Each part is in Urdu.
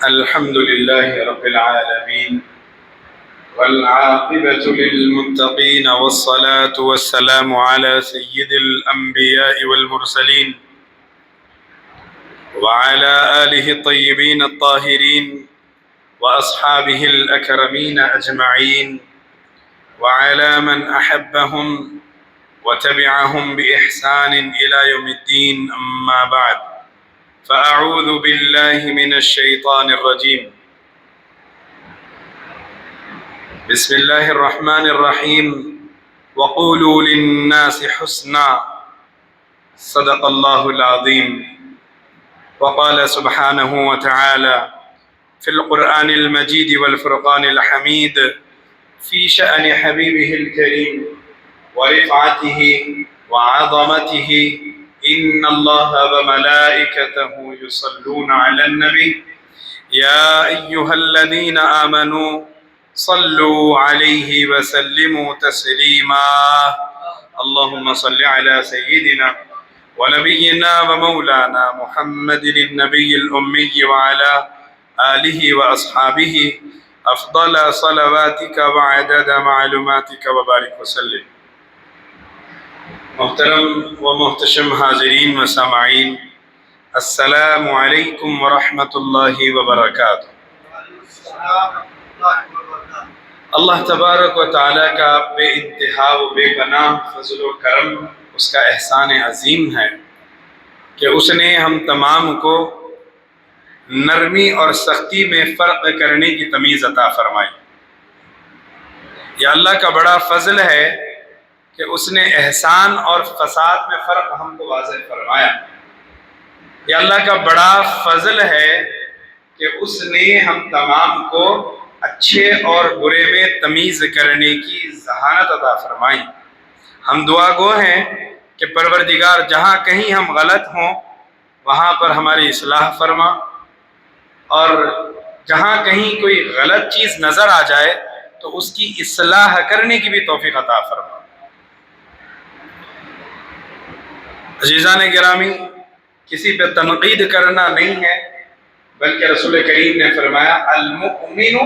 الحمد لله رب العالمين والعاقبة للمتقين والصلاة والسلام على سيد الأنبياء والمرسلين وعلى آله الطيبين الطاهرين وأصحابه الأكرمين أجمعين وعلى من أحبهم وتبعهم بإحسان إلى يوم الدين. أما بعد، فأعوذ بالله من الشيطان الرجيم. بسم الله الرحمن الرحيم. وقولوا للناس حسنا. صدق الله العظيم. وقال سبحانه وتعالى في القرآن المجيد والفرقان الحميد في شأن حبيبه الكريم ورفعته وعظمته: إن الله وملائكته يصلون على النبي يا أيها الذين آمنوا صلوا عليه وسلموا تسليما. اللهم صل على سيدنا ونبينا ومولانا محمد النبي الأمي وعلى آله وأصحابه أفضل صلواتك وعدد معلوماتك وبارك وسلم. محترم و محتشم حاضرین و سامعین، السلام علیکم ورحمۃ اللہ وبرکاتہ. اللہ تبارک و تعالیٰ کا بے انتہا و بے پناہ فضل و کرم، اس کا احسان عظیم ہے کہ اس نے ہم تمام کو نرمی اور سختی میں فرق کرنے کی تمیز عطا فرمائی. یہ اللہ کا بڑا فضل ہے کہ اس نے احسان اور فساد میں فرق ہم کو واضح فرمایا. یہ اللہ کا بڑا فضل ہے کہ اس نے ہم تمام کو اچھے اور برے میں تمیز کرنے کی ذہانت عطا فرمائی. ہم دعا گو ہیں کہ پروردگار جہاں کہیں ہم غلط ہوں وہاں پر ہماری اصلاح فرما، اور جہاں کہیں کوئی غلط چیز نظر آ جائے تو اس کی اصلاح کرنے کی بھی توفیق عطا فرما. عزیزان گرامی، کسی پہ تنقید کرنا نہیں ہے، بلکہ رسول کریم نے فرمایا المؤمن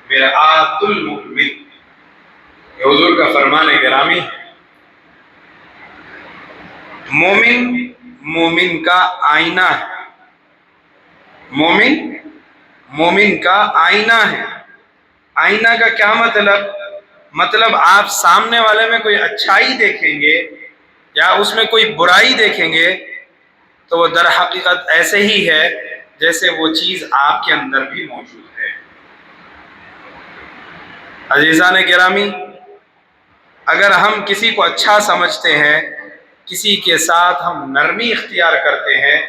مرآۃ المؤمن. یہ حضور کا فرمان گرامی ہے. مومن مومن کا آئینہ ہے. مومن مومن کا آئینہ ہے. آئینہ کا کیا مطلب آپ سامنے والے میں کوئی اچھائی دیکھیں گے یا اس میں کوئی برائی دیکھیں گے تو وہ در حقیقت ایسے ہی ہے جیسے وہ چیز آپ کے اندر بھی موجود ہے. عزیزان گرامی، اگر ہم کسی کو اچھا سمجھتے ہیں، کسی کے ساتھ ہم نرمی اختیار کرتے ہیں،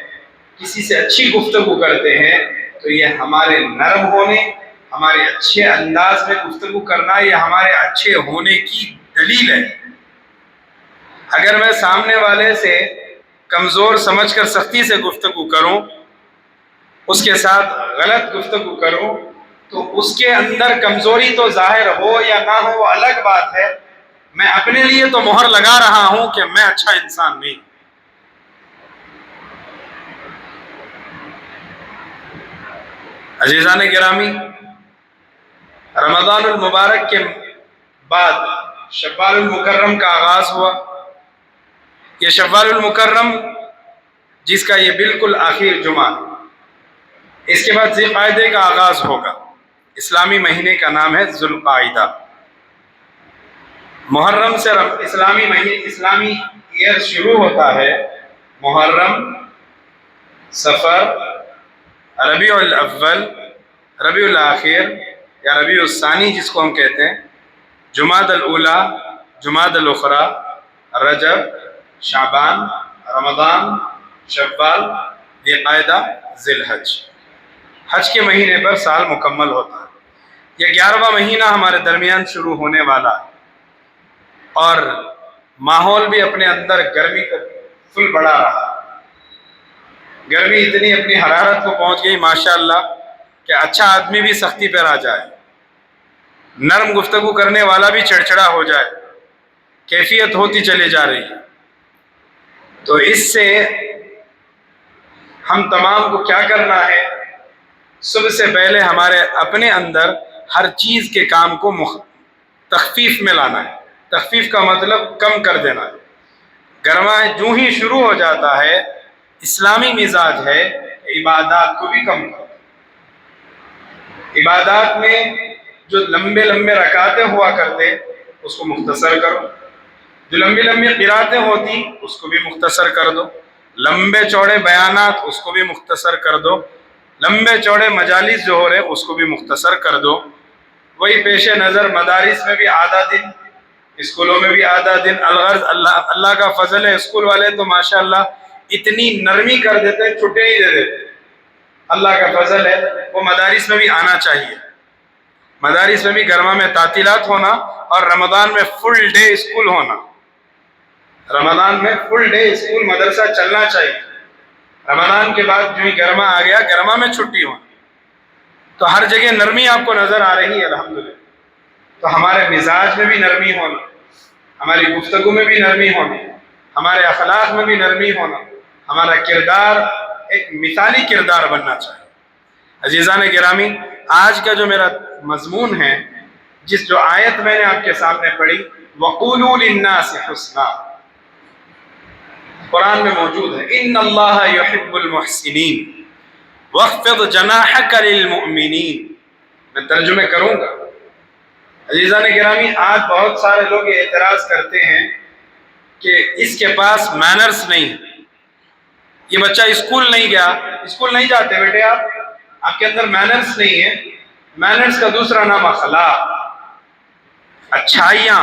کسی سے اچھی گفتگو کرتے ہیں، تو یہ ہمارے نرم ہونے، ہمارے اچھے انداز میں گفتگو کرنا، یہ ہمارے اچھے ہونے کی دلیل ہے. اگر میں سامنے والے سے کمزور سمجھ کر سختی سے گفتگو کروں، اس کے ساتھ غلط گفتگو کروں، تو اس کے اندر کمزوری تو ظاہر ہو یا نہ ہو وہ الگ بات ہے. میں اپنے لیے تو مہر لگا رہا ہوں کہ میں اچھا انسان نہیں. عزیزان گرامی، رمضان المبارک کے بعد شوال المکرم کا آغاز ہوا. یہ شوال المکرم جس کا یہ بالکل آخر جمعہ، اس کے بعد ذی القعدہ کا آغاز ہوگا. اسلامی مہینے کا نام ہے ذی القعدہ. محرم سے اسلامی ایئر شروع ہوتا ہے. محرم، صفر، ربیع الاول، ربیع الاخر یا ربیع الثانی جس کو ہم کہتے ہیں، جمادی الاولی، جمادی الاخری، رجب، شعبان، رمضان، شوال، ذی القعدہ، ذی الحج. حج کے مہینے پر سال مکمل ہوتا ہے. یہ 11واں مہینہ ہمارے درمیان شروع ہونے والا ہے، اور ماحول بھی اپنے اندر گرمی کو فل بڑھا رہا. گرمی اتنی اپنی حرارت کو پہنچ گئی ماشاءاللہ کہ اچھا آدمی بھی سختی پر آ جائے، نرم گفتگو کرنے والا بھی چڑچڑا ہو جائے. کیفیت ہوتی چلی جا رہی ہے. تو اس سے ہم تمام کو کیا کرنا ہے صبح سے پہلے ہمارے اپنے اندر ہر چیز کے کام کو تخفیف میں لانا ہے. تخفیف کا مطلب کم کر دینا ہے. گرما جو ہی شروع ہو جاتا ہے، اسلامی مزاج ہے کہ عبادات کو بھی کم کرو. عبادات میں جو لمبے لمبے رکعتیں ہوا کرتے اس کو مختصر کرو، جو لمبی لمبی قراتیں ہوتی اس کو بھی مختصر کر دو، لمبے چوڑے بیانات اس کو بھی مختصر کر دو، لمبے چوڑے مجالس جو ہو رہے اس کو بھی مختصر کر دو. وہی پیش نظر مدارس میں بھی آدھا دن، اسکولوں میں بھی آدھا دن. الغرض اللہ کا فضل ہے، اسکول والے تو ماشاءاللہ اتنی نرمی کر دیتے ہیں، چھٹے ہی دے دیتے. اللہ کا فضل ہے. وہ مدارس میں بھی آنا چاہیے. مدارس میں بھی گرما میں تعطیلات ہونا اور رمضان میں فل ڈے اسکول ہونا. رمضان میں فل ڈے اسکول مدرسہ چلنا چاہیے. رمضان کے بعد جو ہی گرما آ گیا، گرما میں چھٹی ہونا. تو ہر جگہ نرمی آپ کو نظر آ رہی ہے الحمدللہ. تو ہمارے مزاج میں بھی نرمی ہونا، ہماری گفتگو میں بھی نرمی ہونا، ہمارے اخلاق میں بھی نرمی ہونا، ہمارا کردار ایک مثالی کردار بننا چاہیے. عزیزان گرامی، آج کا جو میرا مضمون ہے، جس جو آیت میں نے آپ کے سامنے پڑھی، وَقُولُوا لِلنَّاسِ حُسْنًا، قرآن میں موجود ہے. ان اللہ یحب المحسنین واخفض جناحک للمؤمنین. میں ترجمے کروں گا. عزیزان گرامی، آج بہت سارے لوگ یہ اعتراض کرتے ہیں کہ اس کے پاس مینرز نہیں، یہ بچہ اسکول نہیں گیا. اسکول نہیں جاتے بیٹے آپ کے اندر مینرز نہیں ہے. مینرز کا دوسرا نام اخلاق، اچھائیاں،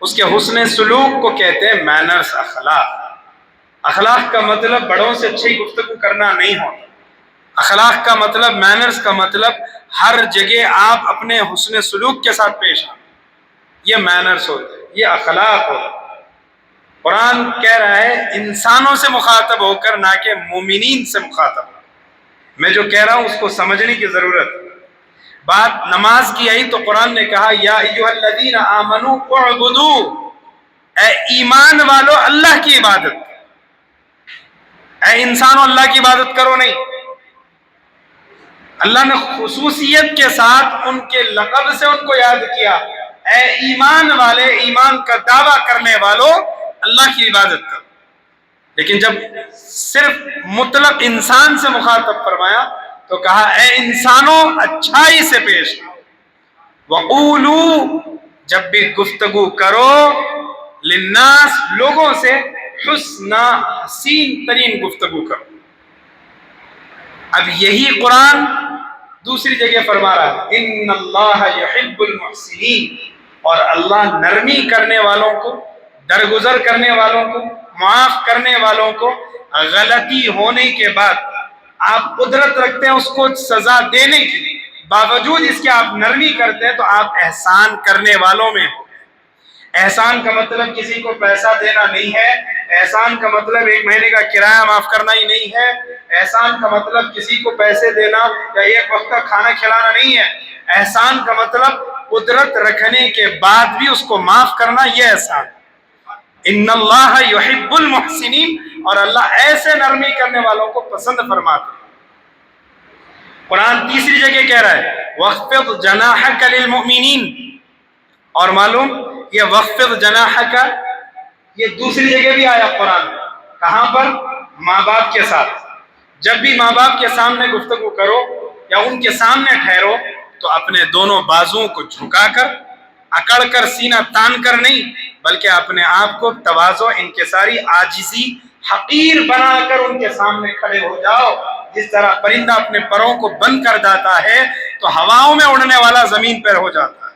اس کے حسن سلوک کو کہتے ہیں مینرز، اخلاق. اخلاق کا مطلب بڑوں سے اچھی گفتگو کرنا نہیں ہوتا. اخلاق کا مطلب، مینرز کا مطلب ہر جگہ آپ اپنے حسن سلوک کے ساتھ پیش آئیں. یہ مینرز ہوتے ہیں، یہ اخلاق ہوتے ہیں. قرآن کہہ رہا ہے انسانوں سے مخاطب ہو کر، نہ کہ مومنین سے مخاطب. میں جو کہہ رہا ہوں اس کو سمجھنے کی ضرورت ہے. بات نماز کی آئی تو قرآن نے کہا یا ایھا الذین آمنوا اعبدوا، اے ایمان والو اللہ کی عبادت. اے انسانوں اللہ کی عبادت کرو نہیں. اللہ نے خصوصیت کے ساتھ ان کے لقب سے ان کو یاد کیا، اے ایمان والے، ایمان کا دعویٰ کرنے والو اللہ کی عبادت کرو. لیکن جب صرف مطلق انسان سے مخاطب فرمایا تو کہا اے انسانوں اچھائی سے پیش آؤ. وَقُولُوا، جب بھی گفتگو کرو، للناس، لوگوں سے، حسنا، حسین ترین گفتگو کرو. اب یہی قرآن دوسری جگہ فرما رہا ہے ان اللہ یحب المحسنین، اور اللہ نرمی کرنے والوں کو، درگزر کرنے والوں کو، معاف کرنے والوں کو. غلطی ہونے کے بعد آپ قدرت رکھتے ہیں اس کو سزا دینے کی، باوجود اس کے آپ نرمی کرتے ہیں تو آپ احسان کرنے والوں میں ہو. احسان کا مطلب کسی کو پیسہ دینا نہیں ہے. احسان کا مطلب ایک مہینے کا کرایہ معاف کرنا ہی نہیں ہے. احسان کا مطلب کسی کو پیسے دینا یا ایک وقت کا کھانا کھلانا نہیں ہے. احسان کا مطلب قدرت رکھنے کے بعد بھی اس کو معاف کرنا، یہ احسان. ان اللہ یحب المحسنین، اور اللہ ایسے نرمی کرنے والوں کو پسند فرماتے ہیں. قرآن تیسری جگہ کہہ رہا ہے وَاخْفِضْ جَنَاحَكَ لِلْمُؤْمِنِينَ، اور معلوم یہ وَاخْفِضْ جَنَاحَكَ یہ دوسری جگہ بھی آیا قرآن. کہاں پر؟ ماں باپ کے ساتھ. جب بھی ماں باپ کے سامنے گفتگو کرو یا ان کے سامنے ٹھہرو تو اپنے دونوں بازوؤں کو جھکا کر، اکڑ کر، سینہ تان کر نہیں، بلکہ اپنے آپ کو تواضع، انکساری، عاجزی، حقیر بنا کر ان کے سامنے کھڑے ہو جاؤ. جس طرح پرندہ اپنے پروں کو بند کر جاتا ہے تو ہواؤں میں اڑنے والا زمین پر ہو جاتا ہے.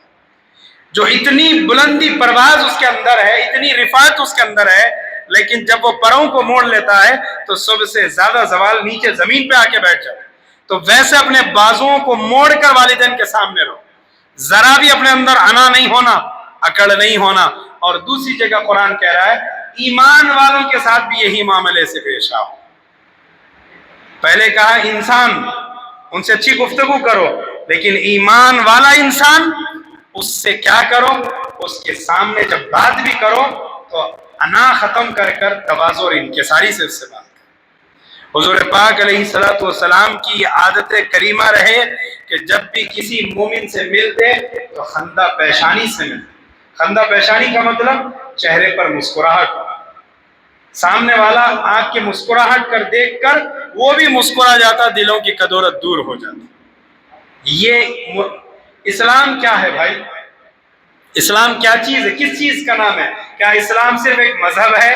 جو اتنی بلندی پرواز اس کے اندر ہے، اتنی رفعت اس کے اندر ہے، لیکن جب وہ پروں کو موڑ لیتا ہے تو سب سے زیادہ زوال نیچے زمین پہ آ کے بیٹھ جاتا ہے. تو ویسے اپنے بازوؤں کو موڑ کر والدین کے سامنے رہو. ذرا بھی اپنے اندر انا نہیں ہونا، اکڑ نہیں ہونا. اور دوسری جگہ قرآن کہہ رہا ہے ایمان والوں کے ساتھ بھی یہی معاملے سے پیش آؤ. پہلے کہا انسان، ان سے اچھی گفتگو کرو، لیکن ایمان والا انسان، اس سے کیا کرو؟ اس کے سامنے جب بات بھی کرو تو انا ختم کر کر تواضع اور انکساری سے اس سے بات کرو. حضور پاک علیہ الصلوۃ والسلام کی یہ عادت کریمہ رہے کہ جب بھی کسی مومن سے ملتے تو خندہ پیشانی سے ملتے۔ خندہ پیشانی کا مطلب چہرے پر مسکراہٹ، سامنے والا آپ کی مسکراہٹ کر دیکھ کر وہ بھی مسکرا جاتا، دلوں کی کدورت دور ہو جاتی۔ یہ اسلام کیا ہے بھائی؟ اسلام کیا چیز ہے؟ کس چیز کا نام ہے؟ کیا اسلام صرف ایک مذہب ہے؟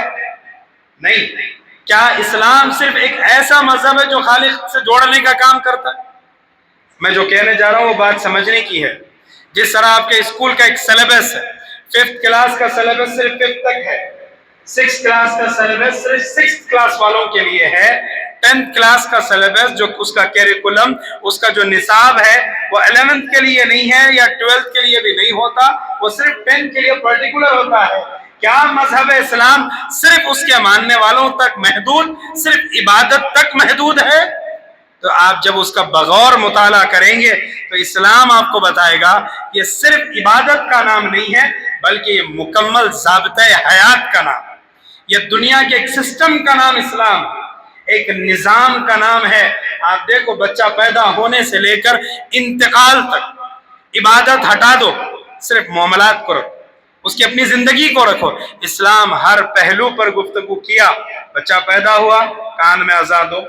نہیں۔ کیا اسلام صرف ایک ایسا مذہب ہے جو خالق سے جوڑنے کا کام کرتا ہے؟ میں جو کہنے جا رہا ہوں وہ بات سمجھنے کی ہے۔ جس طرح آپ کے اسکول کا ایک سلیبس ہے، 5th کلاس کا سلیبس صرف 5th تک ہے، 6th کلاس کا سلیبس صرف 6th کلاس والوں کے لیے ہے، 10th کلاس کا سلیبس جو اس کا کیریکولم، اس کا جو نصاب ہے وہ 11th کے لیے نہیں ہے یا 12th کے لیے بھی نہیں ہوتا، وہ صرف 10th کے لیے پرٹیکولر ہوتا ہے۔ کیا مذہب اسلام صرف اس کے ماننے والوں تک محدود، صرف عبادت تک محدود ہے؟ تو آپ جب اس کا بغور مطالعہ کریں گے تو اسلام آپ کو بتائے گا یہ صرف عبادت کا نام نہیں ہے، بلکہ یہ مکمل ضابطۂ حیات کا نام، یہ دنیا کے ایک سسٹم کا نام اسلام، ایک نظام کا نام ہے۔ آپ دیکھو بچہ پیدا ہونے سے لے کر انتقال تک عبادت ہٹا دو، صرف معاملات کو رکھو، اس کی اپنی زندگی کو رکھو۔ اسلام ہر پہلو پر گفتگو کیا۔ بچہ پیدا ہوا، کان میں اذان دو،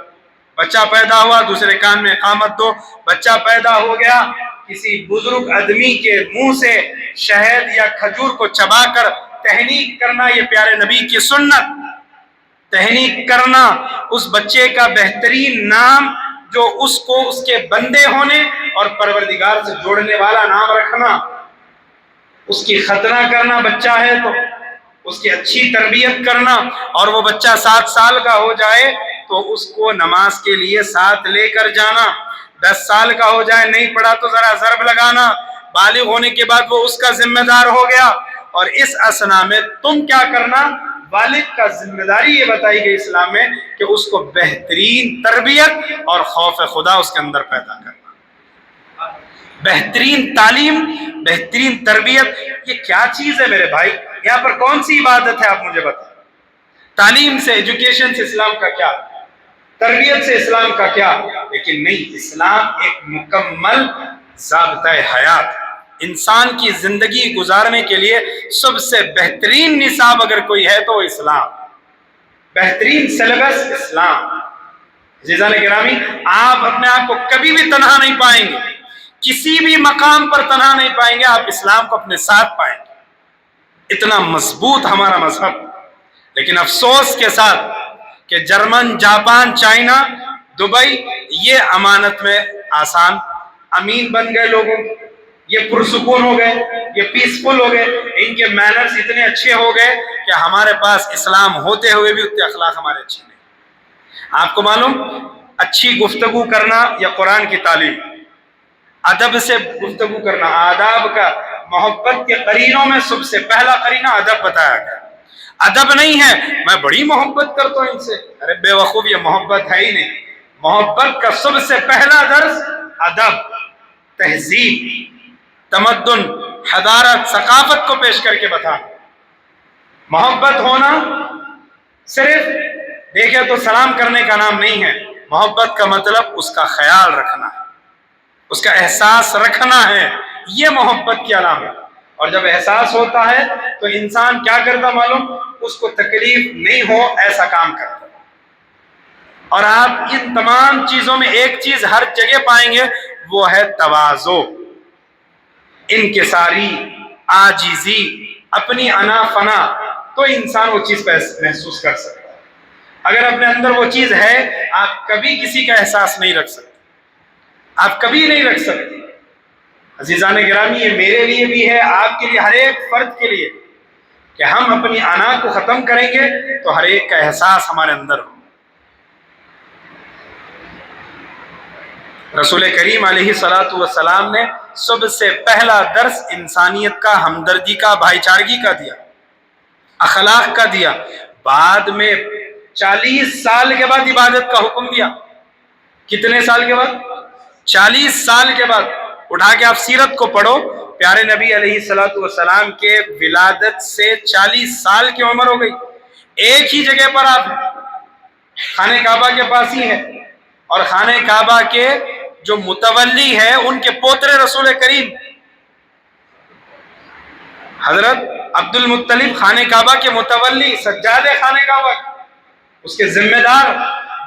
بچہ پیدا ہوا دوسرے کان میں اقامت دو، بچہ پیدا ہو گیا کسی بزرگ آدمی کے منہ سے شہد یا کھجور کو چبا کر تہنیک کرنا، یہ پیارے نبی کی سنت۔ تہنیک کرنا، اس بچے کا بہترین نام جو اس کو اس کے بندے ہونے اور پروردگار سے جوڑنے والا نام رکھنا، اس کی ختنہ کرنا، بچہ ہے تو اس کی اچھی تربیت کرنا، اور وہ بچہ 7 سال کا ہو جائے تو اس کو نماز کے لیے ساتھ لے کر جانا، 10 سال کا ہو جائے نہیں پڑھا تو ذرا ضرب لگانا، بالغ ہونے کے بعد وہ اس کا ذمہ دار ہو گیا، اور اس اثنا میں تم کیا کرنا؟ والد کا ذمہ داری یہ بتائی گئی اسلام میں کہ اس کو بہترین تربیت اور خوف خدا اس کے اندر پیدا کرنا، بہترین تعلیم، بہترین تربیت۔ یہ کیا چیز ہے میرے بھائی؟ یہاں پر کون سی عبادت ہے آپ مجھے بتائیں؟ تعلیم سے، ایجوکیشن سے اسلام کا کیا؟ تربیت سے اسلام کا کیا؟ لیکن نہیں، اسلام ایک مکمل ضابطۂ حیات، انسان کی زندگی گزارنے کے لیے سب سے بہترین نصاب اگر کوئی ہے تو وہ اسلام، بہترین سلیبس اسلام۔ عزیزان گرامی، آپ اپنے آپ کو کبھی بھی تنہا نہیں پائیں گے، کسی بھی مقام پر تنہا نہیں پائیں گے، آپ اسلام کو اپنے ساتھ پائیں گے، اتنا مضبوط ہمارا مذہب۔ لیکن افسوس کے ساتھ کہ جرمن، جاپان، چائنا، دبئی یہ امانت میں آسان امین بن گئے، لوگوں یہ پرسکون ہو گئے، یہ پیسفل ہو گئے، ان کے مینرز اتنے اچھے ہو گئے کہ ہمارے پاس اسلام ہوتے ہوئے بھی اتنے اخلاق ہمارے اچھے نہیں۔ آپ کو معلوم، اچھی گفتگو کرنا یا قرآن کی تعلیم، ادب سے گفتگو کرنا، آداب کا، محبت کے قرینوں میں سب سے پہلا قرینہ ادب بتایا گیا۔ ادب نہیں ہے میں بڑی محبت کرتا ہوں ان سے، ارے بے وقوف، یہ محبت ہے ہی نہیں۔ محبت کا سب سے پہلا درس ادب، تہذیب، تمدن، حضارت، ثقافت کو پیش کر کے بتا۔ محبت ہونا صرف دیکھے تو سلام کرنے کا نام نہیں ہے، محبت کا مطلب اس کا خیال رکھنا ہے، اس کا احساس رکھنا ہے، یہ محبت کی علامت۔ اور جب احساس ہوتا ہے تو انسان کیا کرتا معلوم؟ اس کو تکلیف نہیں ہو ایسا کام کرتا۔ اور آپ ان تمام چیزوں میں ایک چیز ہر جگہ پائیں گے، وہ ہے تواضع، انکساری، عاجزی، اپنی انا فنا، تو انسان وہ چیز محسوس کر سکتا ہے۔ اگر اپنے اندر وہ چیز ہے، آپ کبھی کسی کا احساس نہیں رکھ سکتے، آپ کبھی نہیں رکھ سکتے۔ عزیزان گرامی، یہ میرے لیے بھی ہے، آپ کے لیے، ہر ایک فرد کے لیے، کہ ہم اپنی انا کو ختم کریں گے تو ہر ایک کا احساس ہمارے اندر ہو۔ رسول کریم علیہ الصلوۃ والسلام نے سب سے پہلا درس انسانیت کا، ہمدردی کا، بھائی چارگی کا دیا، اخلاق کا دیا۔ بعد میں 40 سال کے بعد عبادت کا حکم دیا۔ کتنے سال کے بعد؟ 40 سال کے بعد۔ اٹھا کے آپ سیرت کو پڑھو، پیارے نبی علیہ الصلوۃ والسلام کے ولادت سے 40 سال کی عمر ہو گئی، ایک ہی جگہ پر آپ ہیں، خانہ کعبہ کے پاس ہی ہے، اور خانہ کعبہ کے جو متولی ہے ان کے پوترے رسول کریم حضرت عبد المطلب، خانہ کعبہ کے متولی، سجاد خانہ کعبہ، اس کے ذمہ دار،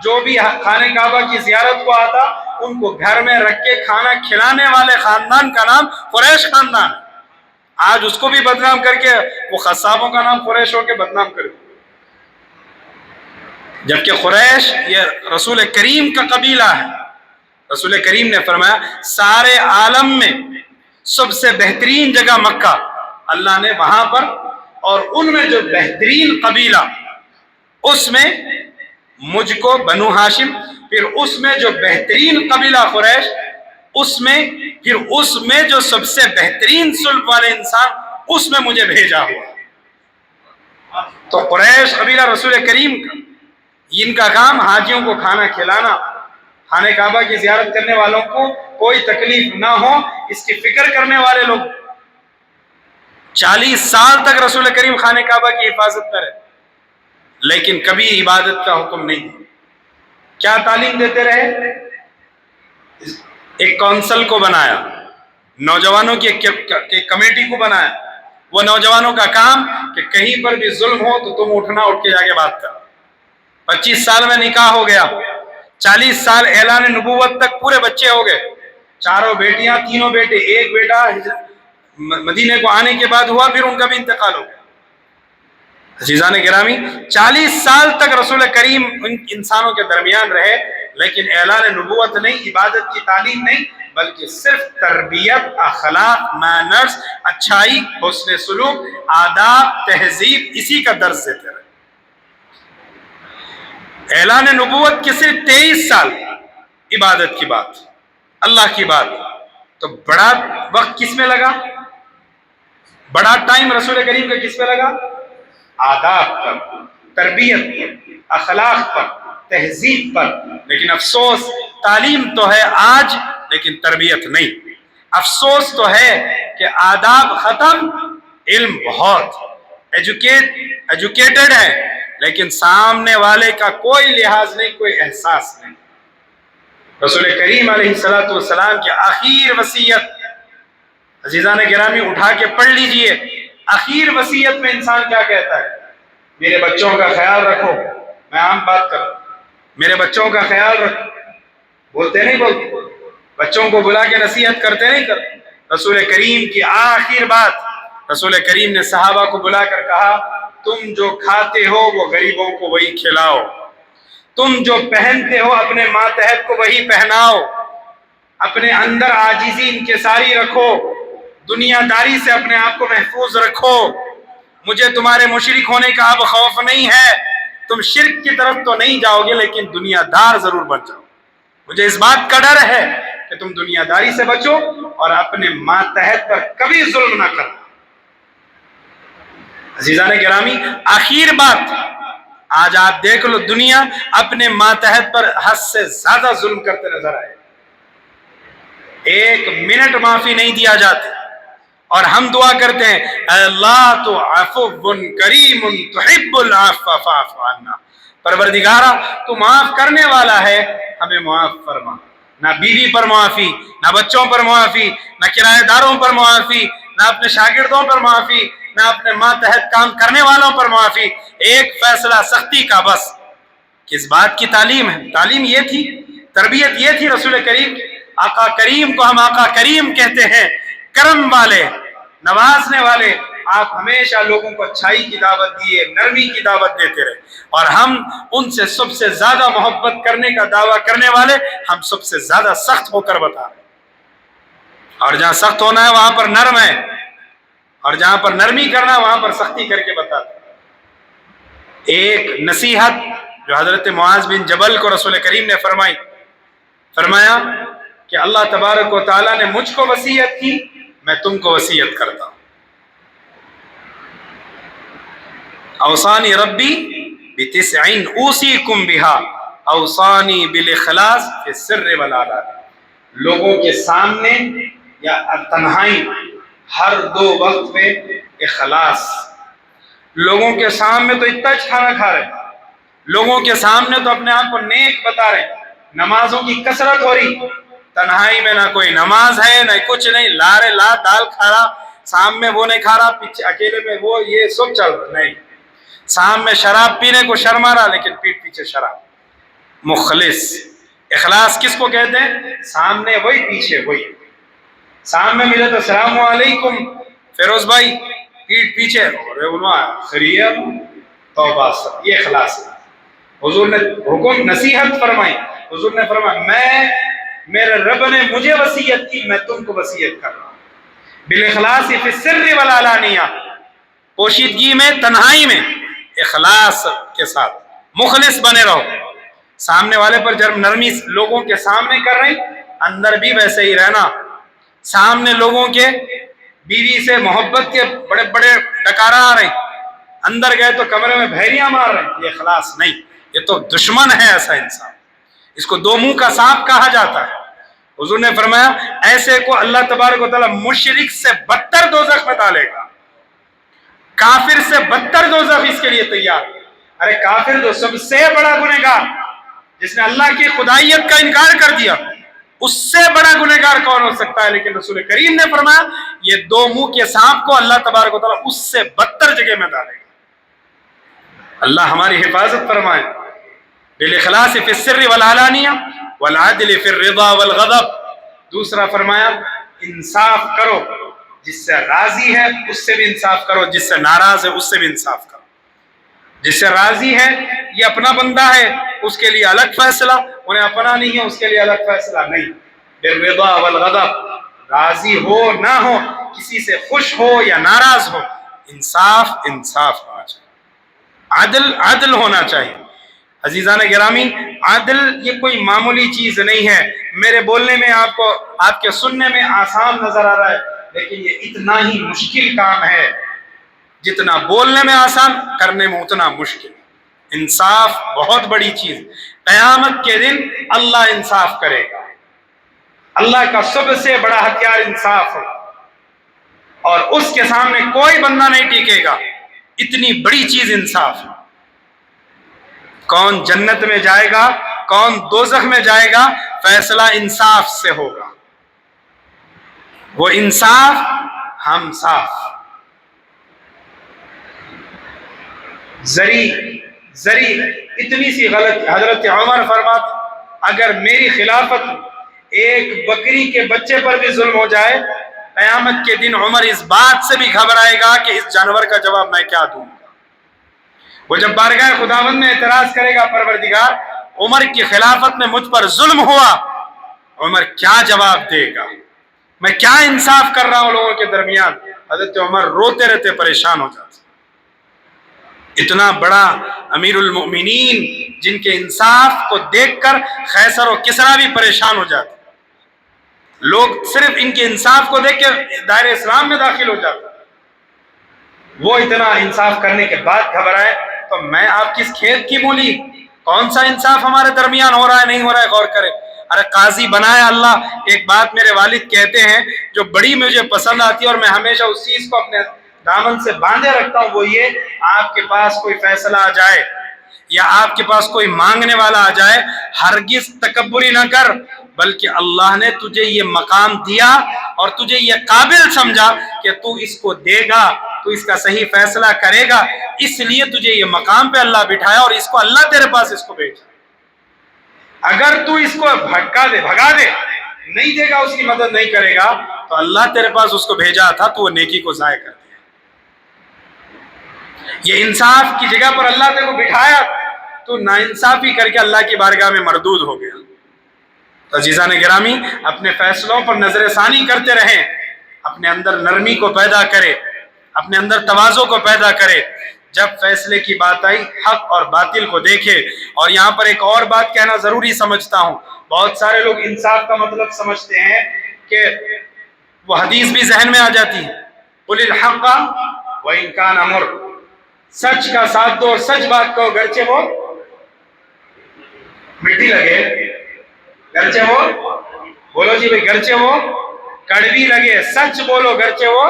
جو بھی خانہ کعبہ کی زیارت کو آتا ان کو گھر میں رکھ کے کھانا کھلانے والے خاندان کا نام قریش خاندان۔ آج اس کو بھی بدنام کر کے وہ قصابوں کا نام قریش ہو کے بدنام کر دیا، جبکہ قریش یہ رسول کریم کا قبیلہ ہے۔ رسول کریم نے فرمایا سارے عالم میں سب سے بہترین جگہ مکہ، اللہ نے وہاں پر، اور ان میں جو بہترین قبیلہ، اس میں مجھ کو بنو ہاشم، پھر اس میں جو بہترین قبیلہ قریش، اس میں جو سب سے بہترین سلب والے انسان، اس میں مجھے بھیجا ہوا۔ تو قریش قبیلہ رسول کریم کا، ان کا کام حاجیوں کو کھانا کھلانا، خانہ کعبہ کی زیارت کرنے والوں کو کوئی تکلیف نہ ہو اس کی فکر کرنے والے لوگ۔ 40 سال تک رسول کریم خانہ کعبہ کی حفاظت کرے، لیکن کبھی عبادت کا حکم نہیں دیا۔ کیا تعلیم دیتے رہے؟ ایک کونسل کو بنایا، نوجوانوں کی ایک کمیٹی کو بنایا، وہ نوجوانوں کا کام کہ کہیں پر بھی ظلم ہو تو تم اٹھنا، اٹھ کے جا کے بات کر۔ 25 سال میں نکاح ہو گیا، 40 سال اعلان نبوت تک پورے بچے ہو گئے، 4 بیٹیاں، 3 بیٹے، 1 بیٹا مدینے کو آنے کے بعد ہوا، پھر ان کا بھی انتقال ہو گیا۔ عزیزان گرامی، 40 سال تک رسول کریم ان انسانوں کے درمیان رہے، لیکن اعلان نبوت نہیں، عبادت کی تعلیم نہیں، بلکہ صرف تربیت، اخلاق، مینرز، اچھائی، حسن سلوک، آداب، تہذیب، اسی کا درس دیتے رہے۔ اعلان نبوت کے صرف 23 سال، عبادت کی بات، اللہ کی بات، تو بڑا وقت کس میں لگا؟ بڑا ٹائم رسول کریم کا کس پہ لگا؟ آداب پر، تربیت پر، اخلاق پر، تہذیب پر۔ لیکن افسوس، تعلیم تو ہے آج لیکن تربیت نہیں۔ افسوس تو ہے کہ آداب ختم، علم بہت، ایجوکیٹڈ ہے، لیکن سامنے والے کا کوئی لحاظ نہیں، کوئی احساس نہیں۔ رسول کریم علیہ السلام کی آخر وصیت، عزیزان گرامی اٹھا کے پڑھ لیجئے، آخر وصیت میں انسان کیا کہتا ہے؟ میرے بچوں کا خیال رکھو، میں عام بات کروں، میرے بچوں کا خیال رکھو، بولتے نہیں بولتے، بچوں کو بلا کے نصیحت کرتے نہیں کرتے۔ رسول کریم کی آخر بات، رسول کریم نے صحابہ کو بلا کر کہا تم جو کھاتے ہو وہ غریبوں کو وہی کھلاؤ، تم جو پہنتے ہو اپنے ماتحت کو وہی پہناؤ، اپنے اندر عاجزی انکساری رکھو، دنیا داری سے اپنے آپ کو محفوظ رکھو۔ مجھے تمہارے مشرک ہونے کا اب خوف نہیں ہے، تم شرک کی طرف تو نہیں جاؤ گے لیکن دنیا دار ضرور بن جاؤ۔ مجھے اس بات کا ڈر ہے کہ تم دنیا داری سے بچو اور اپنے ماتحت پر کبھی ظلم نہ کرو۔ عزیزان گرامی، آخر بات، آج آپ دیکھ لو دنیا اپنے ماتحت پر حد سے زیادہ ظلم کرتے نظر آئے، 1 منٹ معافی نہیں دیا جاتی، اور ہم دعا کرتے ہیں اے اللہ تو عفو کریم تحب العفو فاعف عنا، پروردگارہ تو معاف کرنے والا ہے، ہمیں معاف فرما۔ نہ بیوی پر معافی، نہ بچوں پر معافی، نہ کرایہ داروں پر معافی، نہ اپنے شاگردوں پر معافی، نہ اپنے ماتحت کام کرنے والوں پر معافی، ایک فیصلہ سختی کا بس۔ کس بات کی تعلیم ہے؟ تعلیم یہ تھی، تربیت یہ تھی رسول کریم کی۔ آقا کریم کو ہم آقا کریم کہتے ہیں، کرم والے، نوازنے والے۔ آپ ہمیشہ لوگوں کو اچھائی کی دعوت دیے، نرمی کی دعوت دیتے رہے، اور ہم ان سے سب سے زیادہ محبت کرنے کا دعویٰ کرنے والے، ہم سب سے زیادہ سخت ہو کر بتا رہے ہیں۔ اور جہاں سخت ہونا ہے وہاں پر نرم ہے، اور جہاں پر نرمی کرنا ہے وہاں پر سختی کر کے بتاتے ہیں۔ ایک نصیحت جو حضرت معاذ بن جبل کو رسول کریم نے فرمایا کہ اللہ تبارک و تعالیٰ نے مجھ کو وصیت کی، میں تم کو وصیت کرتا ہوں۔ اوصانی ربی بتسع اوصیکم بہا اوصانی بالاخلاص فی السر والعلانیہ۔ لوگوں کے سامنے یا تنہائی، ہر 2 وقت میں اخلاص۔ لوگوں کے سامنے تو اتنا کھانا کھا رہے ہیں، لوگوں کے سامنے تو اپنے آپ کو نیک بتا رہے ہیں، نمازوں کی کثرت ہو رہی، تنہائی میں نہ کوئی نماز ہے نہ کچھ نہیں، لا دال کھا رہا، شام میں وہ نہیں کھا رہا، پیچھے اکیلے میں وہ یہ سب چل رہا نہیں، شام میں شراب پینے کو شرم آ رہا لیکن پیٹ پیچھے شراب۔ مخلص، اخلاص کس کو کہتے ہیں؟ سامنے وہی پیچھے وہی، سامنے ملے تو السلام علیکم فیروز بھائی، پیٹ پیچھے خیریت توبہ، یہ اخلاص ہے۔ حضور نے حکم نصیحت فرمائی، حضور نے فرمایا میرے رب نے مجھے وصیت کی، میں تم کو وصیت کر رہا ہوں، بالاخلاص فی السر والعلانیہ، پوشیدگی میں تنہائی میں اخلاص کے ساتھ مخلص بنے رہو۔ سامنے والے پر جب نرمی لوگوں کے سامنے کر رہے ہیں، اندر بھی ویسے ہی رہنا۔ سامنے لوگوں کے بیوی سے محبت کے بڑے بڑے ڈکارا آ رہے ہیں، اندر گئے تو کمرے میں بھیریاں مار رہے ہیں، یہ اخلاص نہیں، یہ تو دشمن ہے ایسا انسان، اس کو دو منہ کا سانپ کہا جاتا ہے۔ حضور نے فرمایا ایسے کو اللہ تبارک و تعالیٰ مشرک سے بدتر دوزخ میں ڈالے گا، کافر سے بدتر دوزخ اس کے لیے تیار۔ ارے کافر تو سب سے بڑا گنہگار، جس نے اللہ کی خدائیت کا انکار کر دیا، اس سے بڑا گنہگار کون ہو سکتا ہے؟ لیکن رسول کریم نے فرمایا یہ دو منہ کے سانپ کو اللہ تبارک و تعالیٰ اس سے بدتر جگہ میں ڈالے گا۔ اللہ ہماری حفاظت فرمائے۔ بالاخلاص فی السر والعلانیہ والعدل فی الرضا والغضب۔ دوسرا فرمایا انصاف کرو، جس سے راضی ہے اس سے بھی انصاف کرو، جس سے ناراض ہے اس سے بھی انصاف کرو۔ جس سے راضی ہے یہ اپنا بندہ ہے، اس کے لیے الگ فیصلہ، انہیں اپنا نہیں ہے اس کے لیے الگ فیصلہ نہیں۔ بالرضا والغضب، راضی ہو نہ ہو، کسی سے خوش ہو یا ناراض ہو، انصاف ہونا چاہیے، عدل ہونا چاہیے۔ عزیزان گرامی، عدل یہ کوئی معمولی چیز نہیں ہے۔ میرے بولنے میں آپ کے سننے میں آسان نظر آ رہا ہے، لیکن یہ اتنا ہی مشکل کام ہے، جتنا بولنے میں آسان کرنے میں اتنا مشکل۔ انصاف بہت بڑی چیز، قیامت کے دن اللہ انصاف کرے گا، اللہ کا سب سے بڑا ہتھیار انصاف ہے، اور اس کے سامنے کوئی بندہ نہیں ٹکے گا، اتنی بڑی چیز انصاف ہے۔ کون جنت میں جائے گا کون دوزخ میں جائے گا، فیصلہ انصاف سے ہوگا، وہ انصاف ہم صاف۔ زری اتنی سی غلط، حضرت عمر فرماتے اگر میری خلافت ایک بکری کے بچے پر بھی ظلم ہو جائے، قیامت کے دن عمر اس بات سے بھی گھبرائے گا کہ اس جانور کا جواب میں کیا دوں گا۔ وہ جب بارگاہ خداوند میں اعتراض کرے گا، پروردگار عمر کی خلافت میں مجھ پر ظلم ہوا، عمر کیا جواب دے گا، میں کیا انصاف کر رہا ہوں لوگوں کے درمیان۔ حضرت عمر روتے رہتے پریشان ہو جاتے۔ اتنا بڑا امیر المؤمنین جن کے انصاف کو دیکھ کر قیصر و کسریٰ بھی پریشان ہو جاتے، لوگ صرف ان کے انصاف کو دیکھ کے دائرہ اسلام میں داخل ہو جاتے۔ وہ اتنا انصاف کرنے کے بعد گھبرائے تو میں آپ کس کھیت کی مولی، کون سا انصاف ہمارے درمیان ہو رہا ہے نہیں ہو رہا ہے، غور کرے۔ ارے قاضی بنایا اللہ۔ ایک بات میرے والد کہتے ہیں جو بڑی مجھے پسند آتی ہے اور میں ہمیشہ اس چیز کو اپنے دامن سے باندھے رکھتا ہوں، وہ یہ آپ کے پاس کوئی فیصلہ آ جائے یا آپ کے پاس کوئی مانگنے والا آ جائے، ہرگز تکبری نہ کر، بلکہ اللہ نے تجھے یہ مقام دیا اور تجھے یہ قابل سمجھا کہ تو اس کو دے گا، تو اس کا صحیح فیصلہ کرے گا، اس لیے تجھے یہ مقام پہ اللہ بٹھایا اور اس کو اللہ تیرے پاس اس کو بھیجا۔ اگر تو اس کو بھگا دے، نہیں دے گا، اس کی مدد نہیں کرے گا، تو اللہ تیرے پاس اس کو بھیجا تھا تو وہ نیکی کو ضائع کر دیا۔ یہ انصاف کی جگہ پر اللہ تیرے کو بٹھایا، تو ناانصافی کر کے اللہ کی بارگاہ میں مردود ہو گیا۔ تو عزیزان گرامی، اپنے فیصلوں پر نظر ثانی کرتے رہیں، اپنے اندر نرمی کو پیدا کرے، اپنے اندر تواضع کو پیدا کرے۔ جب فیصلے کی بات آئی حق اور باطل کو دیکھے۔ اور یہاں پر ایک اور بات کہنا ضروری سمجھتا ہوں، بہت سارے لوگ انصاف کا مطلب سمجھتے ہیں کہ وہ حدیث بھی ذہن میں آ جاتی ہے، قل الحق وإن كان مر، سچ کا ساتھ دو اور سچ بات کہو، گرچہ وہ مٹی لگے، گرچہ وہ بولو جی بھائی، گرچہ وہ کڑوی لگے، سچ بولو گرچہ وہ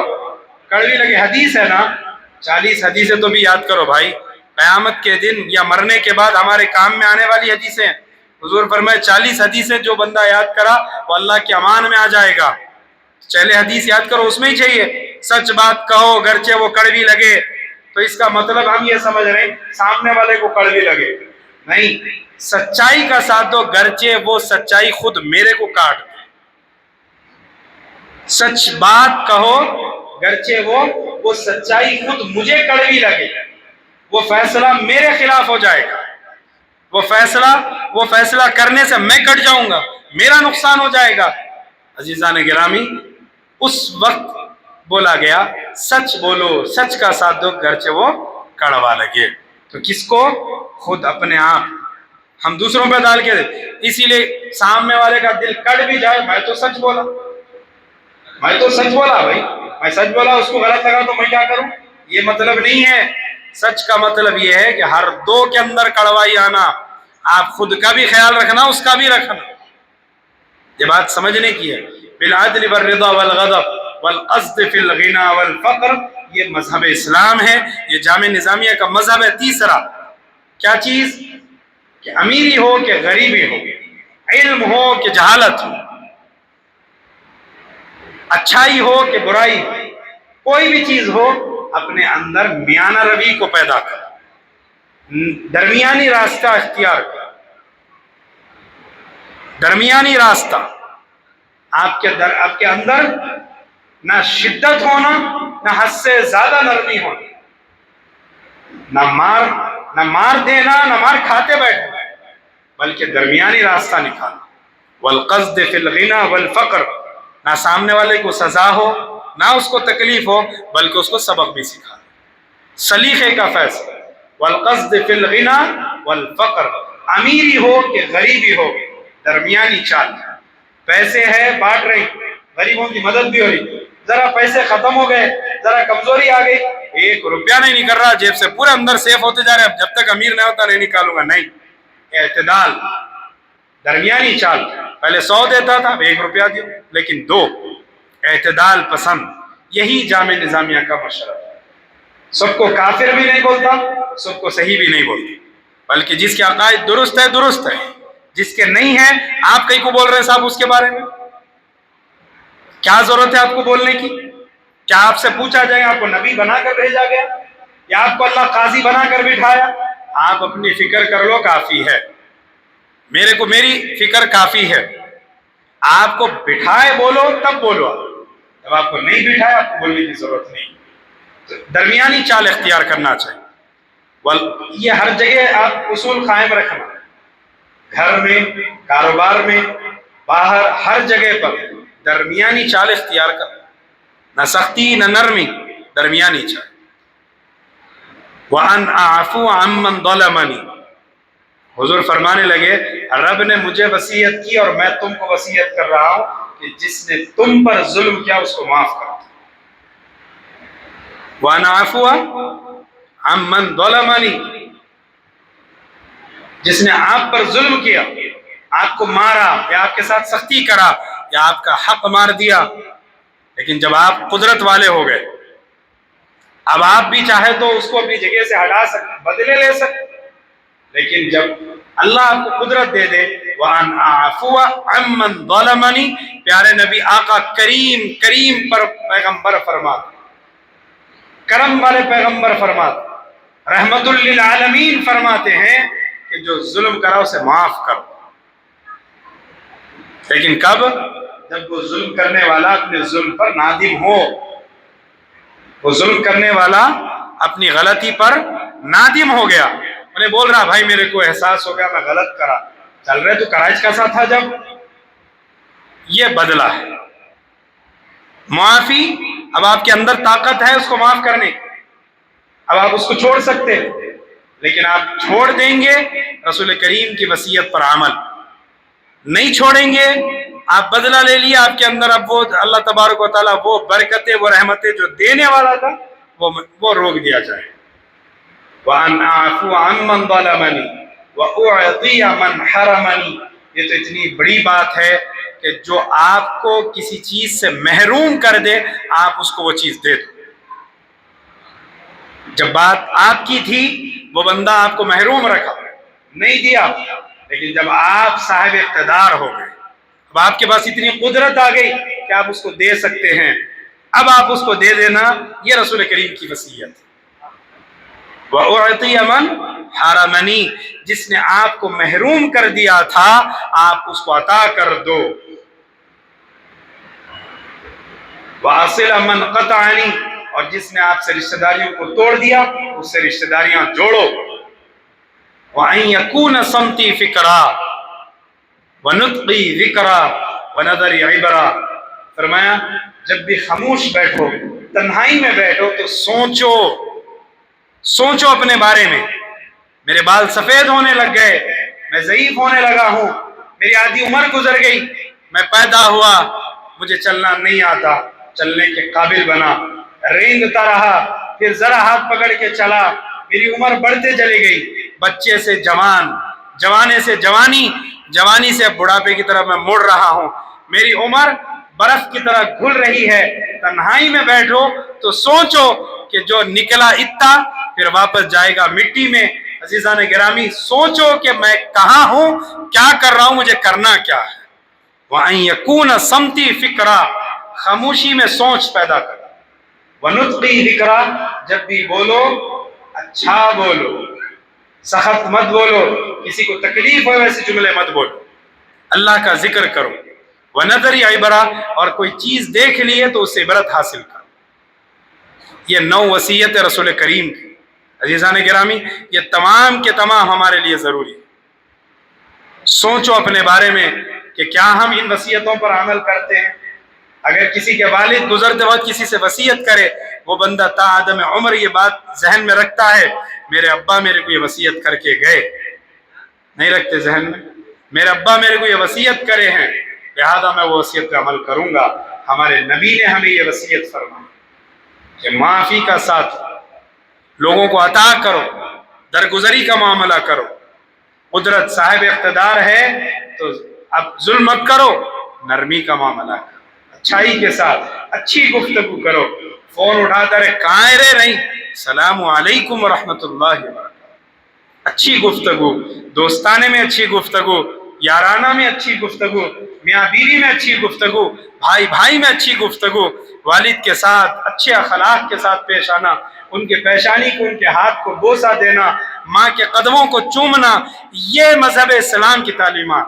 کڑوی لگے۔ حدیث ہے نا، 40 حدیثیں تو بھی یاد کرو بھائی، قیامت کے دن یا مرنے کے بعد ہمارے کام میں آنے والی حدیثیں ہیں. حضور فرمائے 40 حدیثیں جو بندہ یاد کرا وہ اللہ کے امان میں آ جائے گا. چلے حدیث یاد کرو، اس میں ہی چاہیے سچ بات کہو گرچہ وہ کڑوی لگے. تو اس کا مطلب ہم یہ سمجھ رہے ہیں سامنے والے کو کڑوی لگے نہیں، سچائی کا ساتھ دو گرچہ وہ سچائی خود میرے کو کاٹ دے. سچ بات کہو گرچہ وہ سچائی خود مجھے کڑوی لگے، وہ فیصلہ میرے خلاف ہو جائے گا، وہ فیصلہ کرنے سے میں کٹ جاؤں گا، میرا نقصان ہو جائے گا. عزیزان گرامی، اس وقت بولا گیا سچ بولو، سچ کا ساتھ دو گرچہ وہ کڑوا لگے. تو کس کو؟ خود اپنے آپ. ہم دوسروں پہ ڈال کے اسی لیے سامنے والے کا دل کٹ بھی جائے، میں تو سچ بولا بھائی، میں سچ بولا، اس کو غلط لگا تو میں کیا کروں؟ یہ مطلب نہیں ہے. سچ کا مطلب یہ ہے کہ ہر دو کے اندر کڑوائی آنا. آپ خود کا بھی خیال رکھنا، اس کا بھی رکھنا. یہ بات سمجھنے کی ہے. بالعدل والرضا والغضب والقصد فی الغنى والفقر، یہ مذہب اسلام ہے، یہ جامع نظامیہ کا مذہب ہے. تیسرا کیا چیز؟ کہ امیری ہو کہ غریبی ہو، علم ہو کہ جہالت ہو، اچھائی ہو کہ برائی ہو، کوئی بھی چیز ہو، اپنے اندر میانہ روی کو پیدا کر، درمیانی راستہ اختیار کر. درمیانی راستہ آپ کے اندر نہ شدت ہونا، نہ حد سے زیادہ نرمی ہونا، نہ مار دینا، نہ مار کھاتے بیٹھنا، بلکہ درمیانی راستہ نکالنا. والقصد فی الغنى والفقر، نہ سامنے والے کو سزا ہو نہ اس کو تکلیف ہو، بلکہ اس کو سبق بھی سکھا. سلیقے کا فیصلہ. والقصد فی الغنى والفقر، امیری ہو کہ غریبی ہو، درمیانی چال. پیسے ہے بانٹ رہے، غریبوں کی مدد بھی ہو رہی، ذرا پیسے ختم ہو گئے، ذرا کمزوری آ گئی، 1 روپیہ نہیں نکل رہا جیب سے، پورے اندر سیف ہوتے جا رہے ہیں، جب تک امیر نہیں ہوتا نہیں نکالوں گا. نہیں، اعتدال، درمیانی چال. پہلے 100 دیتا تھا، 1 روپیہ دیا، لیکن 2. اعتدال پسند. یہی جامع نظامیہ کا مشرب ہے. سب کو کافر بھی نہیں بولتا، سب کو صحیح بھی نہیں بولتا، بلکہ جس کے عقائد درست ہے، جس کے نہیں ہے آپ کہیں کو بول رہے ہیں صاحب اس کے بارے میں. کیا ضرورت ہے آپ کو بولنے کی؟ کیا آپ سے پوچھا جائے آپ کو نبی بنا کر بھیجا گیا یا آپ کو اللہ قاضی بنا کر بٹھایا؟ آپ اپنی فکر کر لو، کافی ہے. میری فکر کافی ہے. آپ کو بٹھائے بولو تب بولو، جب آپ کو نہیں بٹھائے آپ کو بولنے کی ضرورت نہیں. درمیانی چال اختیار کرنا چاہیے. یہ ہر جگہ آپ اصول قائم رکھنا، گھر میں، کاروبار میں، باہر، ہر جگہ پر درمیانی چال اختیار کرنا، نہ سختی نہ نرمی، درمیانی چال. وَأَنْ أَعْفُوَ عَمَّنْ ظَلَمَنِي، حضور فرمانے لگے رب نے مجھے وصیت کی اور میں تم کو وصیت کر رہا ہوں کہ جس نے تم پر ظلم کیا اس کو معاف کر دو. وَأَنْ أَعْفُوَ عَمَّنْ ظَلَمَنِي، جس نے آپ پر ظلم کیا، آپ کو مارا یا آپ کے ساتھ سختی کرا یا آپ کا حق مار دیا، لیکن جب آپ قدرت والے ہو گئے، اب آپ بھی چاہے تو اس کو اپنی جگہ سے ہٹا سکتے، بدلے لے سکتے، لیکن جب اللہ آپ کو قدرت دے دے، وَأَنْ أَعْفُوَ عَمَّنْ ظَلَمَنِي، پیارے نبی آقا کریم پر پیغمبر فرماتے، کرم والے پیغمبر فرماتے، رحمت للعالمین فرماتے ہیں کہ جو ظلم کرا اسے معاف کرو. لیکن کب؟ جب وہ ظلم کرنے والا اپنے ظلم پر نادم ہو. وہ ظلم کرنے والا اپنی غلطی پر نادم ہو گیا، انہیں بول رہا بھائی میرے کو احساس ہو گیا میں غلط کرا. چل رہے تو کرائچ کا ساتھ تھا، جب یہ بدلہ ہے. معافی، اب آپ کے اندر طاقت ہے اس کو معاف کرنے، اب آپ اس کو چھوڑ سکتے، لیکن آپ چھوڑ دیں گے رسول کریم کی وصیت پر عمل نہیں چھوڑیں گے، آپ بدلہ لے لیا، آپ کے اندر اب وہ اللہ تبارک و تعالیٰ وہ برکتیں، وہ رحمتیں جو دینے والا تھا وہ روک دیا جائے. وَأَنْ أَعْفُوَ عَمَّنْ ظَلَمَنِي وَأُعْطِيَ مَنْ حَرَمَنِي، یہ تو اتنی بڑی بات ہے کہ جو آپ کو کسی چیز سے محروم کر دے آپ اس کو وہ چیز دے دو. جب بات آپ کی تھی وہ بندہ آپ کو محروم رکھا، نہیں دیا، لیکن جب آپ صاحب اقتدار ہو گئے، اب آپ کے پاس اتنی قدرت آ گئی کہ آپ اس کو دے سکتے ہیں، اب آپ اس کو دے دینا، یہ رسول کریم کی وصیت۔ وَأُعْطِيَ مَنْ حَرَمَنِي، جس نے آپ کو محروم کر دیا تھا آپ اس کو عطا کر دو۔ وَأَصِلَ مَنْ قَطَعَنِي، اور جس نے آپ سے رشتہ داریوں کو توڑ دیا اس سے رشتہ داریاں جوڑو۔ وَأَنْ يَكُونَ صَمْتِي فِكْرًا وَنُطْقِي ذِكْرًا وَنَظَرِي عِبْرًا، فرمایا جب بھی خاموش بیٹھو، تنہائی میں بیٹھو تو سوچو، سوچو اپنے بارے میں، میرے بال سفید ہونے لگ گئے، میں ضعیف ہونے لگا ہوں، میری آدھی عمر گزر گئی، میں پیدا ہوا مجھے چلنا نہیں آتا، چلنے کے قابل بنا، رینگتا رہا، پھر ذرا ہاتھ پکڑ کے چلا، میری عمر بڑھتے چلی گئی، بچے سے جوان، جوانے سے جوانی، جوانی سے بڑھاپے کی طرف میں مڑ رہا ہوں، میری عمر برف کی طرح گھل رہی ہے۔ تنہائی میں بیٹھو تو سوچو کہ جو نکلا اتا پھر واپس جائے گا مٹی میں۔ عزیزان گرامی، سوچو کہ میں کہاں ہوں، کیا کر رہا ہوں، مجھے کرنا کیا ہے۔ وَأَن يَكُونَ صَمْتِي فِكْرًا، خاموشی میں سوچ پیدا کرو۔ وَنُطْقِي ذِكْرًا، جب بھی بولو اچھا بولو، سخت مت بولو، کسی کو تکلیف ہو ویسے جملے مت بولو، اللہ کا ذکر کرو۔ وَنَظَرِ عِبْرًا، اور کوئی چیز دیکھ لیے تو اس سے عبرت حاصل کرو۔ یہ 9 وصیت رسول کریم کی۔ عزیزان گرامی، یہ تمام کے تمام ہمارے لیے ضروری ہے۔ سوچو اپنے بارے میں کہ کیا ہم ان وصیتوں پر عمل کرتے ہیں۔ اگر کسی کے والد گزرتے وقت کسی سے وصیت کرے، وہ بندہ تا عدم عمر یہ بات ذہن میں رکھتا ہے، میرے ابا میرے کو یہ وصیت کر کے گئے، نہیں رکھتے ذہن میں، میرے ابا میرے کو یہ وصیت کرے ہیں لہذا میں وہ وصیت پہ عمل کروں گا۔ ہمارے نبی نے ہمیں یہ وصیت فرمائی کہ معافی کا ساتھ لوگوں کو عطا کرو، درگزری کا معاملہ کرو، قدرت صاحب اقتدار ہے تو اب ظلم مت کرو، نرمی کا معاملہ کرو، اچھائی کے ساتھ اچھی گفتگو کرو، فون اٹھاتا رہے کہاں رہے نہیں، السلام علیکم ورحمۃ اللہ وبرکاتہ، اچھی گفتگو، دوستانے میں اچھی گفتگو، یارانہ میں اچھی گفتگو، میاں بیوی میں اچھی گفتگو، بھائی بھائی میں اچھی گفتگو، والد کے ساتھ اچھے اخلاق کے ساتھ پیش آنا، ان کے پیشانی کو، ان کے ہاتھ کو بوسہ دینا، ماں کے قدموں کو چومنا، یہ مذہب اسلام کی تعلیمات۔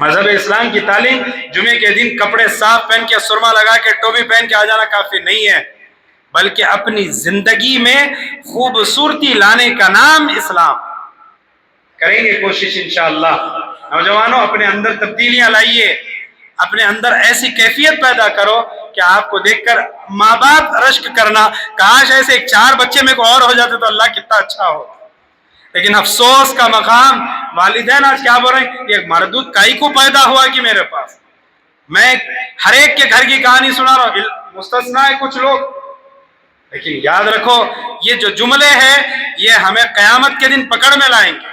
مذہب اسلام کی تعلیم جمعے کے دن کپڑے صاف پہن کے، سرما لگا کے، ٹوپی پہن کے آ جانا کافی نہیں ہے، بلکہ اپنی زندگی میں خوبصورتی لانے کا نام اسلام۔ کریں گے کوشش انشاءاللہ۔ نوجوانوں، اپنے اندر تبدیلیاں لائیے، اپنے اندر ایسی کیفیت پیدا کرو کہ آپ کو دیکھ کر ماں باپ رشک کرنا، کاش ایسے 4 بچے میں کو اور ہو جاتے تو اللہ کتنا اچھا ہو۔ لیکن افسوس کا مقام، والدین آج کیا بول رہے ہیں، یہ مردود کائی کو پیدا ہوا کہ میرے پاس، میں ہر ایک کے گھر کی کہانی سنا رہا ہوں، مستثنا ہے کچھ لوگ، لیکن یاد رکھو یہ جو جملے ہیں یہ ہمیں قیامت کے دن پکڑ میں لائیں گے۔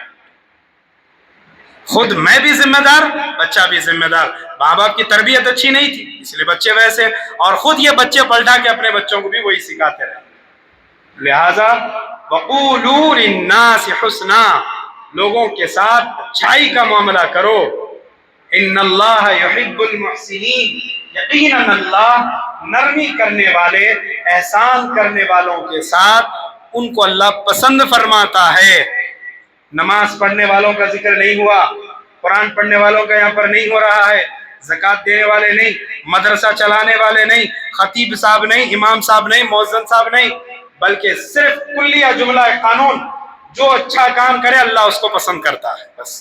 خود میں بھی ذمہ دار، بچہ بھی ذمہ دار، ماں باپ کی تربیت اچھی نہیں تھی اس لیے بچے ویسے، اور خود یہ بچے پلٹا کے اپنے بچوں کو بھی وہی سکھاتے رہے۔ لہذا وَقُولُوا لِلنَّاسِ حُسْنًا، لوگوں کے ساتھ اچھائی کا معاملہ کرو۔ إِنَّ اللَّهَ يُحِبُّ الْمُحْسِنِينَ، یقیناً اللہ نرمی کرنے والے، احسان کرنے والوں کے ساتھ ان کو اللہ پسند فرماتا ہے۔ نماز پڑھنے والوں کا ذکر نہیں ہوا، قرآن پڑھنے والوں کا یہاں پر نہیں ہو رہا ہے، زکوٰۃ دینے والے نہیں، مدرسہ چلانے والے نہیں، خطیب صاحب نہیں، امام صاحب نہیں، مؤذن صاحب نہیں، بلکہ صرف کلیہ جملہ قانون، جو اچھا کام کرے اللہ اس کو پسند کرتا ہے۔ بس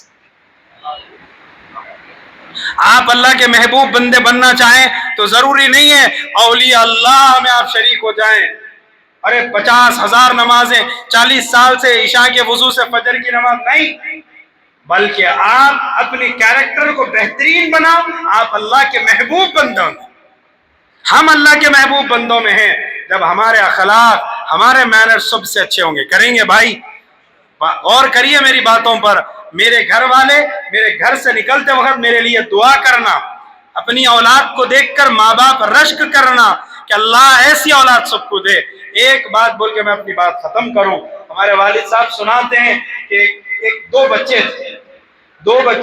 آپ اللہ کے محبوب بندے بننا چاہیں تو ضروری نہیں ہے اولیاء اللہ میں آپ شریک ہو جائیں، ارے 50,000 نمازیں 40 سال سے عشاء کے وضو سے فجر کی نماز نہیں، بلکہ آپ اپنی کیریکٹر کو بہترین بناؤ، آپ اللہ کے محبوب بندوں میں۔ ہم اللہ کے محبوب بندوں میں ہیں جب ہمارے اخلاق، ہمارے مینر سب سے اچھے ہوں گے۔ کریں گے بھائی، غور کریے میری باتوں پر، میرے گھر والے میرے گھر سے نکلتے وقت میرے لیے دعا کرنا، اپنی اولاد کو دیکھ کر ماں باپ رشک کرنا کہ اللہ ایسی اولاد سب کو دے، ایک بات بول کے میں اپنی بات ختم کروں. ہمارے والد صاحب سناتے ہیں کہ دو بچے تھے.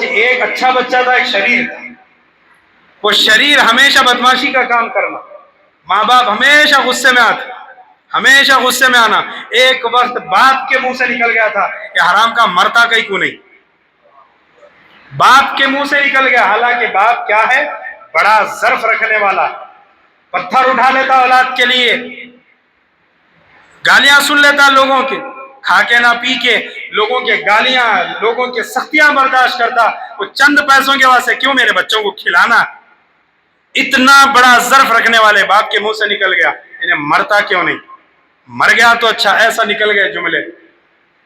ایک اچھا بچہ تھا، ایک شریر تھا. وہ شریر ہمیشہ بدماشی کا کام کرنا، ماں باپ ہمیشہ غصے میں آتے، ہمیشہ غصے میں آنا. ایک وقت باپ کے منہ سے نکل گیا تھا کہ حرام کا مرتا کہیں کیوں نہیں. باپ کے منہ سے نکل گیا، حالانکہ باپ کیا ہے؟ بڑا ظرف رکھنے والا. پتھر اٹھا لیتا اولاد کے لیے، گالیاں سن لیتا لوگوں کے، کھا کے نہ پی کے لوگوں کے گالیاں، لوگوں کے سختیاں برداشت کرتا. وہ چند پیسوں کے واسطے کیوں میرے بچوں کو کھلانا. اتنا بڑا ظرف رکھنے والے باپ کے منہ سے نکل گیا انہیں مرتا کیوں نہیں. مر گیا تو اچھا. ایسا نکل گئے جملے.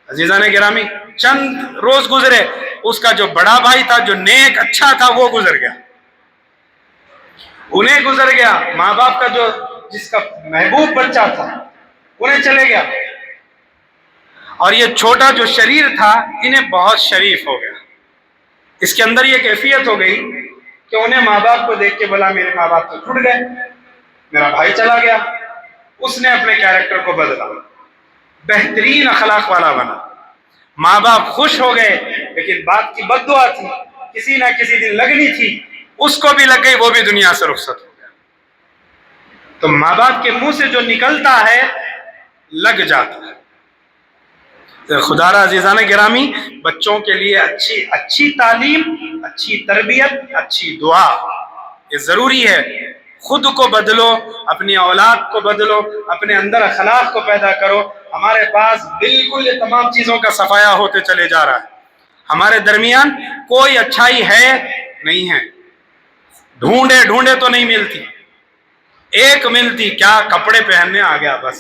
عزیزان گرامی، چند روز گزرے، اس کا جو بڑا بھائی تھا، جو نیک اچھا تھا، وہ گزر گیا. انہیں گزر گیا. ماں باپ کا جو جس کا محبوب بچہ تھا انہیں چلے گیا. اور یہ چھوٹا جو شریر تھا انہیں بہت شریف ہو گیا. اس کے اندر یہ کیفیت ہو گئی کہ انہیں ماں باپ کو دیکھ کے بولا میرے ماں باپ تو چھوٹ گئے، میرا بھائی چلا گیا. اس نے اپنے کیریکٹر کو بدلا، بہترین اخلاق والا بنا. ماں باپ خوش ہو گئے، لیکن باپ کی بد دعا تھی، کسی نہ کسی دن لگنی تھی، اس کو بھی لگ گئی، وہ بھی دنیا سے رخصت ہو گیا. تو ماں باپ کے منہ سے جو نکلتا ہے لگ جاتا ہے. خدا را عزیزان گرامی، بچوں کے لیے اچھی تعلیم، اچھی تربیت، اچھی دعا یہ ضروری ہے. خود کو بدلو، اپنی اولاد کو بدلو، اپنے اندر اخلاق کو پیدا کرو. ہمارے پاس بالکل یہ تمام چیزوں کا صفایا ہوتے چلے جا رہا ہے. ہمارے درمیان کوئی اچھائی ہے نہیں ہے. ڈھونڈے تو نہیں ملتی. ایک ملتی، کیا؟ کپڑے پہننے آ گیا بس.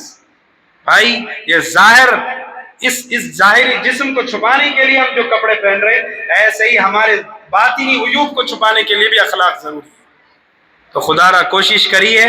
بھائی یہ ظاہر، اس ظاہری جسم کو چھپانے کے لیے ہم جو کپڑے پہن رہے ہیں، ایسے ہی ہمارے باطنی عیوب کو چھپانے کے لیے بھی اخلاق ضروری ہے. تو خدا را کوشش کریے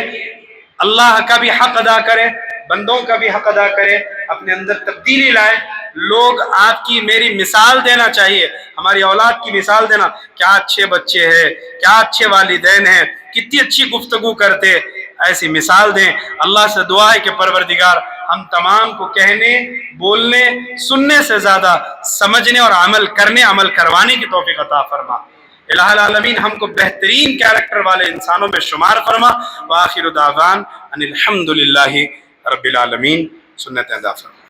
اللہ کا بھی حق ادا کرے، بندوں کا بھی حق ادا کرے، اپنے اندر تبدیلی لائے. لوگ آپ کی میری مثال دینا چاہیے، ہماری اولاد کی مثال دینا. کیا اچھے بچے ہیں، کیا اچھے والدین ہیں، کتنی اچھی گفتگو کرتے، ایسی مثال دیں. اللہ سے دعا ہے کہ پروردگار ہم تمام کو کہنے، بولنے، سننے سے زیادہ سمجھنے اور عمل کروانے کی توفیق عطا فرما. الہ العالمین ہم کو بہترین کیریکٹر والے انسانوں میں شمار فرما. وآخر دعوان ان الحمدللہ رب العالمین. سنت ادا فرما.